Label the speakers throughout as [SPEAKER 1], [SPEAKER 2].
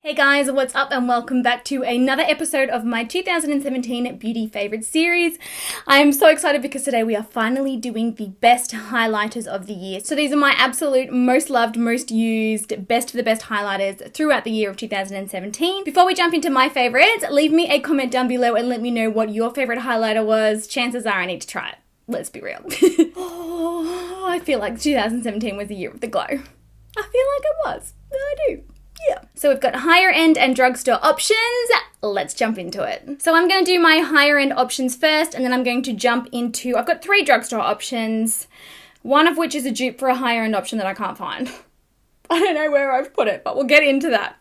[SPEAKER 1] Hey guys, what's up and welcome back to another episode of my 2017 Beauty Favorites series. I am so excited because today we are finally doing the best highlighters of the year. So these are my absolute most loved, most used, best of the best highlighters throughout the year of 2017. Before we jump into my favorites, leave me a comment down below and let me know what your favorite highlighter was. Chances are I need to try it. Let's be real. Oh, I feel like 2017 was the year of the glow. I feel like it was. I do. Yeah. So we've got higher end and drugstore options. Let's jump into it. So I'm going to do my higher end options first, and then I'm going to jump into, I've got 3 drugstore options, one of which is a dupe for a higher end option that I can't find. I don't know where I've put it, but we'll get into that.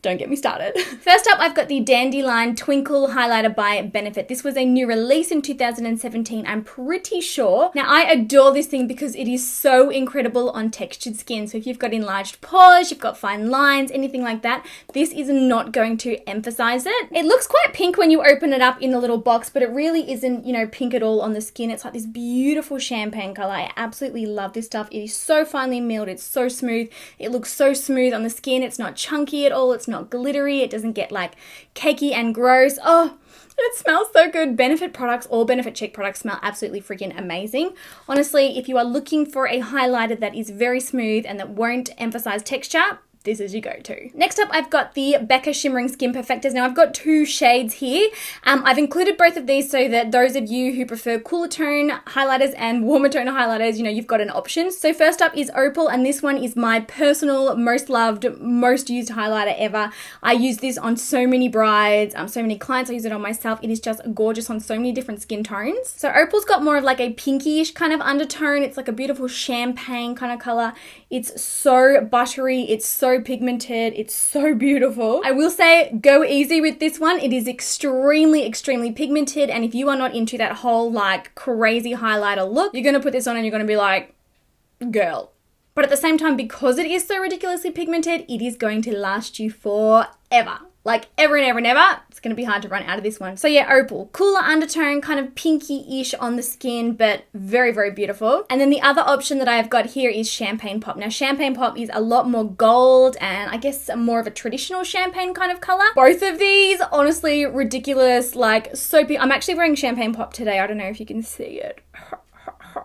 [SPEAKER 1] Don't get me started. First up, I've got the Dandelion Twinkle Highlighter by Benefit. This was a new release in 2017, I'm pretty sure. Now, I adore this thing because it is so incredible on textured skin. So if you've got enlarged pores, you've got fine lines, anything like that, this is not going to emphasize it. It looks quite pink when you open it up in the little box, but it really isn't, pink at all on the skin. It's like this beautiful champagne color. I absolutely love this stuff. It is so finely milled. It's so smooth. It looks so smooth on the skin. It's not chunky at all. It's not glittery. It doesn't get like cakey and gross. Oh, it smells so good. Benefit products, all Benefit cheek products smell absolutely freaking amazing. Honestly, if you are looking for a highlighter that is very smooth and that won't emphasize texture, this is your go-to. Next up, I've got the Becca Shimmering Skin Perfectors. Now, I've got 2 shades here. I've included both of these so that those of you who prefer cooler tone highlighters and warmer tone highlighters, you've got an option. So first up is Opal, and this one is my personal, most loved, most used highlighter ever. I use this on so many brides, so many clients. I use it on myself. It is just gorgeous on so many different skin tones. So Opal's got more of like a pinkish kind of undertone. It's like a beautiful champagne kind of color. It's so buttery. It's so pigmented. It's so beautiful. I will say go easy with this one. It is extremely pigmented, and if you are not into that whole like crazy highlighter look, you're going to put this on and you're going to be like, girl. But at the same time, because it is so ridiculously pigmented, it is going to last you forever. Like ever and ever and ever. It's going to be hard to run out of this one. So yeah, Opal. Cooler undertone, kind of pinky-ish on the skin, but very beautiful. And then the other option that I've got here is Champagne Pop. Now, Champagne Pop is a lot more gold and I guess more of a traditional champagne kind of color. Both of these, honestly, ridiculous, like soapy. I'm actually wearing Champagne Pop today. I don't know if you can see it.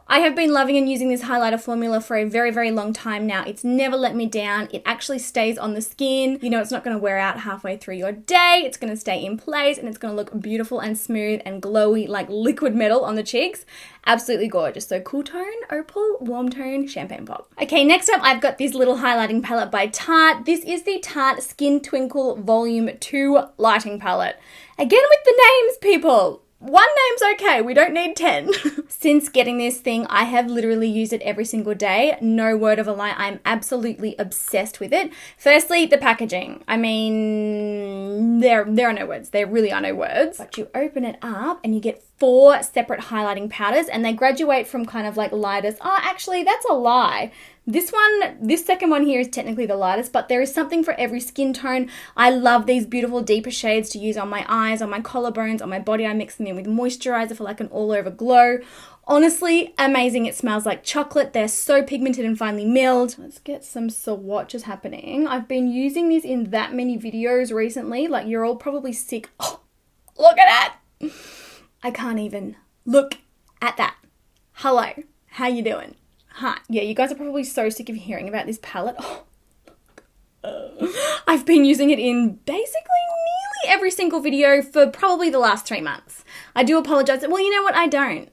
[SPEAKER 1] I have been loving and using this highlighter formula for a very long time now. It's never let me down. It actually stays on the skin. It's not going to wear out halfway through your day. It's going to stay in place and it's going to look beautiful and smooth and glowy like liquid metal on the cheeks. Absolutely gorgeous. So cool tone, Opal, warm tone, Champagne Pop. Okay, next up I've got this little highlighting palette by Tarte. This is the Tarte Skin Twinkle Volume 2 Lighting Palette. Again with the names, people. 1 name's okay, we don't need 10. Since getting this thing, I have literally used it every single day. No word of a lie, I'm absolutely obsessed with it. Firstly, the packaging. I mean, there are no words. There really are no words. But you open it up and you get 4 separate highlighting powders and they graduate from kind of like lightest. Oh, actually, that's a lie. This second one here is technically the lightest, but there is something for every skin tone. I love these beautiful deeper shades to use on my eyes, on my collarbones, on my body. I mix them in with moisturizer for like an all-over glow. Honestly, amazing. It smells like chocolate. They're so pigmented and finely milled. Let's get some swatches happening. I've been using this in that many videos recently. Like, you're all probably sick. Oh, look at that. I can't even look at that. Hello, how you doing? Hi. Yeah, you guys are probably so sick of hearing about this palette. Oh. I've been using it in basically nearly every single video for probably the last 3 months. I do apologize. Well, you know what? I don't.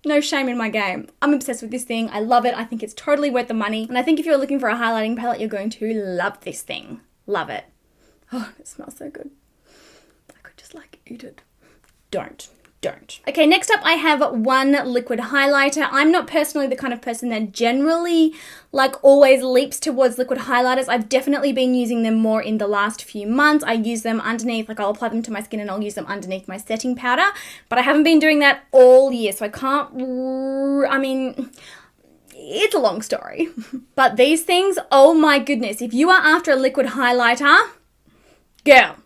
[SPEAKER 1] No shame in my game. I'm obsessed with this thing. I love it. I think it's totally worth the money. And I think if you're looking for a highlighting palette, you're going to love this thing. Love it. Oh, it smells so good. I could just like eat it. Don't. Okay, next up I have 1 liquid highlighter. I'm not personally the kind of person that generally like always leaps towards liquid highlighters. I've definitely been using them more in the last few months. I use them underneath, like I'll apply them to my skin and I'll use them underneath my setting powder, but I haven't been doing that all year, so I can't, it's a long story. But these things, oh my goodness, if you are after a liquid highlighter, girl,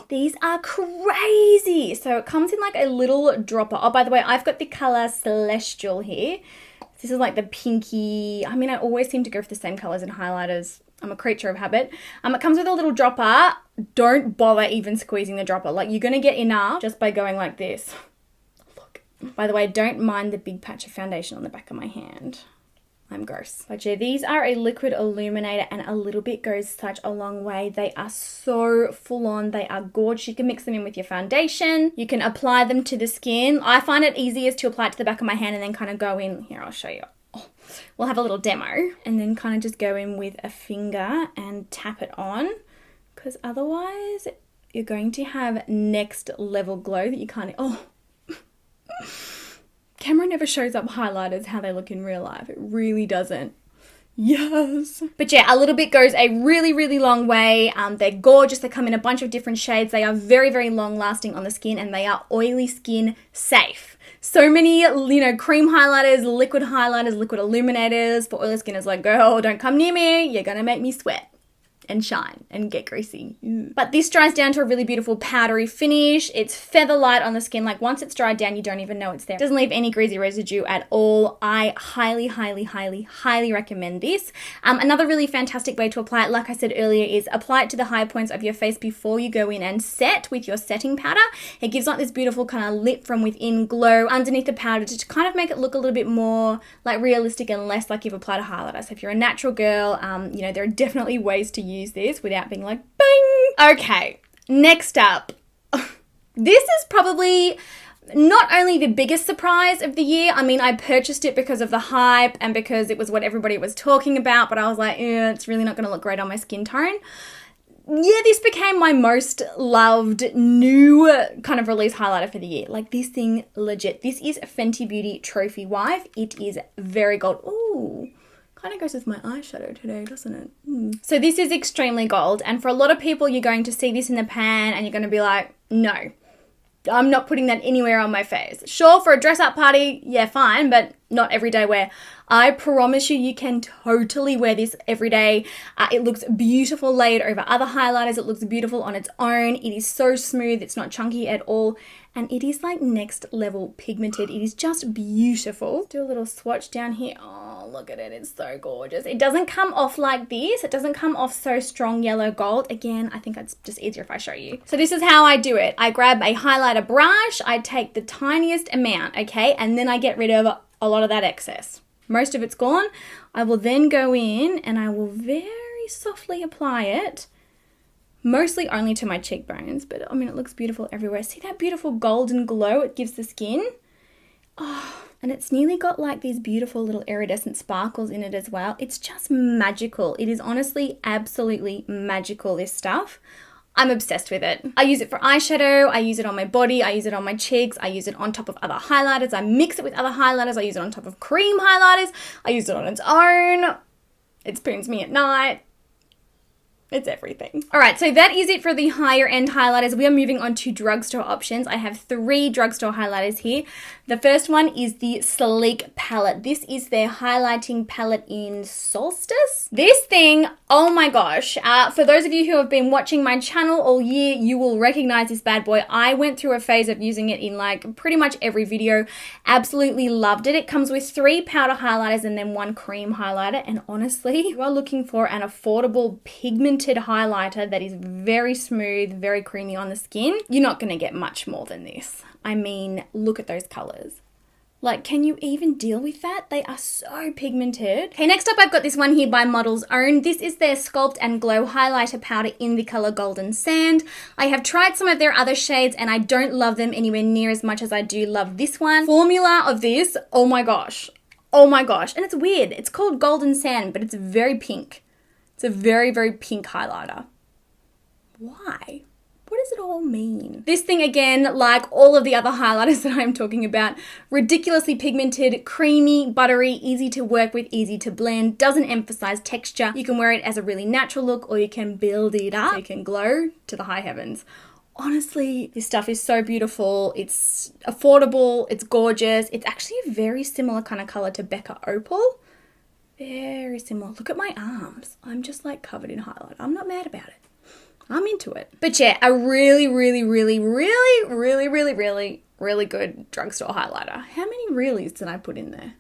[SPEAKER 1] these are crazy. So it comes in like a little dropper. Oh, by the way, I've got the color Celestial here. This is like the pinky. I mean, I always seem to go for the same colors in highlighters. I'm a creature of habit. It comes with a little dropper. Don't bother even squeezing the dropper. Like, you're going to get enough just by going like this. Look. By the way, don't mind the big patch of foundation on the back of my hand. I'm gross. But yeah, these are a liquid illuminator, and a little bit goes such a long way. They are so full on. They are gorgeous. You can mix them in with your foundation. You can apply them to the skin. I find it easiest to apply it to the back of my hand and then kind of go in. Here, I'll show you. We'll have a little demo, and then kind of just go in with a finger and tap it on, because otherwise you're going to have next level glow that you can't. Oh, camera never shows up highlighters how they look in real life. It really doesn't. Yes. But yeah, a little bit goes a really, really long way. They're gorgeous. They come in a bunch of different shades. They are very, very long lasting on the skin, and they are oily skin safe. So many, you know, cream highlighters, liquid illuminators for oily skin is like, girl, don't come near me. You're going to make me sweat and shine and get greasy. But this dries down to a really beautiful powdery finish. It's feather light on the skin. Like, once it's dried down, you don't even know it's there. It doesn't leave any greasy residue at all. I highly, highly, highly, highly recommend this. Another really fantastic way to apply it, like I said earlier, is apply it to the high points of your face before you go in and set with your setting powder. It gives like this beautiful kind of lit from within glow underneath the powder to kind of make it look a little bit more like realistic and less like you've applied a highlighter. So if you're a natural girl, you know, there are definitely ways to use this without being like, bing. Okay, next up. This is probably not only the biggest surprise of the year. I mean, I purchased it because of the hype and because it was what everybody was talking about, but I was like, it's really not going to look great on my skin tone. Yeah, this became my most loved new kind of release highlighter for the year. Like, this thing, legit. This is Fenty Beauty Trophy Wife. It is very gold. Ooh. Kind of goes with my eyeshadow today, doesn't it? So this is extremely gold, and for a lot of people, you're going to see this in the pan and you're going to be like, no, I'm not putting that anywhere on my face. Sure, for a dress-up party, yeah, fine, but not everyday wear. I promise you, you can totally wear this every day. It looks beautiful layered over other highlighters. It looks beautiful on its own. It is so smooth. It's not chunky at all. And it is like next level pigmented. It is just beautiful. Do a little swatch down here. Oh, look at it. It's so gorgeous. It doesn't come off like this. It doesn't come off so strong yellow gold. Again, I think it's just easier if I show you. So this is how I do it. I grab a highlighter brush. I take the tiniest amount, okay? And then I get rid of a lot of that excess. Most of it's gone. I will then go in and I will very softly apply it. Mostly only to my cheekbones, but I mean, it looks beautiful everywhere. See that beautiful golden glow it gives the skin? Oh, and it's nearly got like these beautiful little iridescent sparkles in it as well. It's just magical. It is honestly absolutely magical, this stuff. I'm obsessed with it. I use it for eyeshadow, I use it on my body, I use it on my cheeks, I use it on top of other highlighters, I mix it with other highlighters, I use it on top of cream highlighters, I use it on its own. It spoons me at night. It's everything. All right, so that is it for the higher end highlighters. We are moving on to drugstore options. I have 3 drugstore highlighters here. The first one is the Sleek palette. This is their highlighting palette in Solstice. This thing, oh my gosh. For those of you who have been watching my channel all year, you will recognize this bad boy. I went through a phase of using it in like pretty much every video. Absolutely loved it. It comes with 3 powder highlighters and then 1 cream highlighter. And honestly, you are looking for an affordable pigmented highlighter that is very smooth, very creamy on the skin, you're not going to get much more than this. I mean, look at those colors. Like, can you even deal with that? They are so pigmented. Okay, next up I've got this one here by Model's Own. This is their Sculpt and Glow highlighter powder in the color Golden Sand. I have tried some of their other shades and I don't love them anywhere near as much as I do love this one. Formula of this, oh my gosh. Oh my gosh. And it's weird. It's called Golden Sand, but it's very pink. It's a very, very pink highlighter. Why? What does it all mean? This thing, again, like all of the other highlighters that I'm talking about, ridiculously pigmented, creamy, buttery, easy to work with, easy to blend, doesn't emphasize texture. You can wear it as a really natural look or you can build it up so you can glow to the high heavens. Honestly, this stuff is so beautiful. It's affordable. It's gorgeous. It's actually a very similar kind of color to Becca Opal. Very similar. Look at my arms. I'm just like covered in highlight. I'm not mad about it. I'm into it. But yeah, a really, really, really, really, really, really, really, really good drugstore highlighter. How many reallys did I put in there?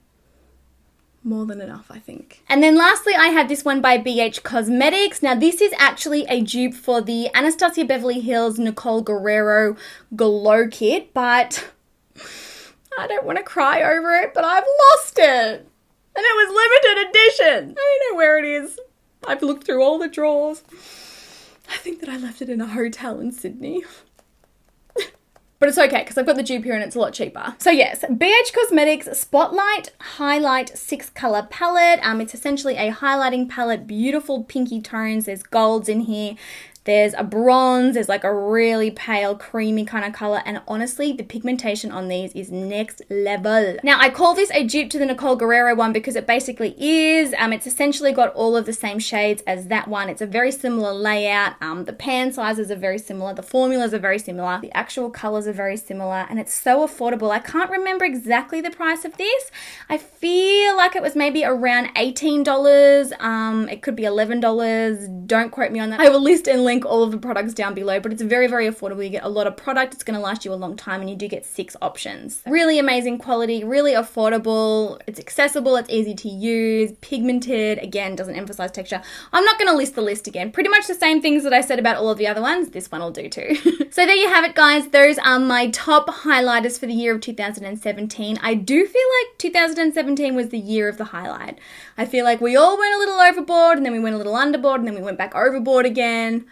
[SPEAKER 1] more than enough, I think. And then lastly, I have this one by BH Cosmetics. Now, this is actually a dupe for the Anastasia Beverly Hills Nicole Guerrero Glow Kit, but I don't want to cry over it, but I've lost it. And it was limited edition. I don't know where it is. I've looked through all the drawers. I think that I left it in a hotel in Sydney. But it's okay because I've got the dupe here and it's a lot cheaper. So yes, BH Cosmetics Spotlight Highlight 6 color palette. It's essentially a highlighting palette, beautiful pinky tones. There's golds in here. There's a bronze, there's like a really pale, creamy kind of color, and honestly, the pigmentation on these is next level. Now, I call this a dupe to the Nicole Guerrero one because it basically is. It's essentially got all of the same shades as that one. It's a very similar layout. The pan sizes are very similar. The formulas are very similar. The actual colors are very similar, and it's so affordable. I can't remember exactly the price of this. I feel like it was maybe around $18. It could be $11. Don't quote me on that. I will list and link all of the products down below, but it's very, very affordable. You get a lot of product. It's going to last you a long time, and you do get 6 options. Really amazing quality, really affordable. It's accessible. It's easy to use. Pigmented. Again, doesn't emphasize texture. I'm not going to list the list again. Pretty much the same things that I said about all of the other ones. This one will do too. So there you have it, guys. Those are my top highlighters for the year of 2017. I do feel like 2017 was the year of the highlight. I feel like we all went a little overboard, and then we went a little underboard, and then we went back overboard again.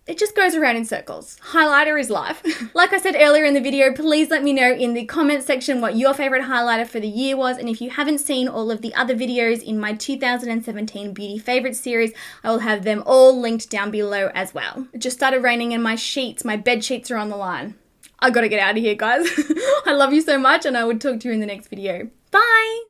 [SPEAKER 1] It just goes around in circles. Highlighter is life. Like I said earlier in the video, please let me know in the comment section what your favorite highlighter for the year was. And if you haven't seen all of the other videos in my 2017 beauty favorites series, I will have them all linked down below as well. It just started raining and my sheets, my bed sheets are on the line. I gotta get out of here, guys. I love you so much, and I will talk to you in the next video. Bye!